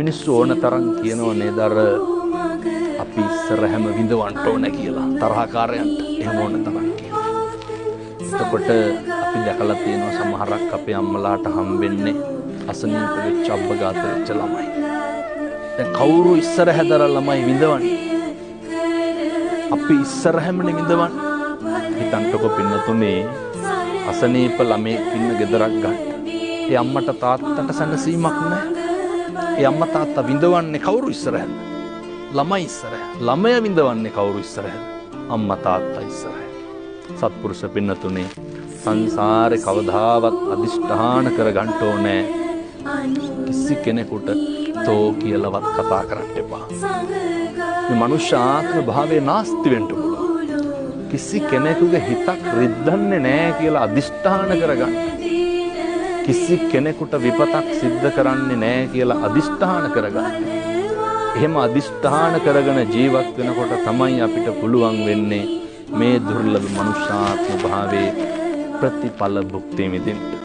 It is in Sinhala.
මිනිස්සු ඕන තරම් කියනවා නේද අර අපි ඉස්සර හැම විඳවන්න ඕන කියලා තරහකාරයන්ට එහෙම ඕන තරම් කියනවා. එතකොට අපි දැකලා තියෙනවා සමහරක් අපේ අම්මලාට හම්බෙන්නේ අසනීප වෙච්ච අබ්බගාත වෙච්ච ළමයි. දැන් කවුරු ඉස්සර හැදලා ළමයි විඳවන්නේ? අපි ඉස්සර හැමනේ විඳවන්නේ. හිතන්නකෝ පින්නතුනේ අසනීප ළමෙක් ඉන්න ගෙදරක් ගන්න. ඒ අම්මට තාත්තට සැනසීමක් නැහැ. ඒ අම්මා තාත්තා විඳවන්නේ කවුරු ඉස්සරහද? ළමයි ඉස්සරහ. ළමයා විඳවන්නේ කවුරු ඉස්සරහද? අම්මා තාත්තා ඉස්සරහ. සත්පුරුෂ පින්නතුනේ සංසාරේ කවදාවත් අදිෂ්ඨාන කරගන්න ඕනේ කිසි කෙනෙකුට තෝ කියලාවත් කතා කරන්න එපා. මේ මනුෂ්‍ය ආත්ම භාවයේ නාස්ති වෙන්න පුළුවන්. කිසි කෙනෙකුගේ හිතක් රිද්දන්නේ නැහැ කියලා අදිෂ්ඨාන කරගන්න. කිසි කෙනෙකුට විපතක් සිද්ධ කරන්නේ නැහැ කියලා අදිෂ්ඨාන කරගන්න. එහෙම අදිෂ්ඨාන කරගෙන ජීවත් වෙනකොට තමයි අපිට පුළුවන් වෙන්නේ මේ දුර්ලභ මනුෂ්‍යාත්ම භාවයේ ප්‍රතිඵල භුක්ති විඳින්න.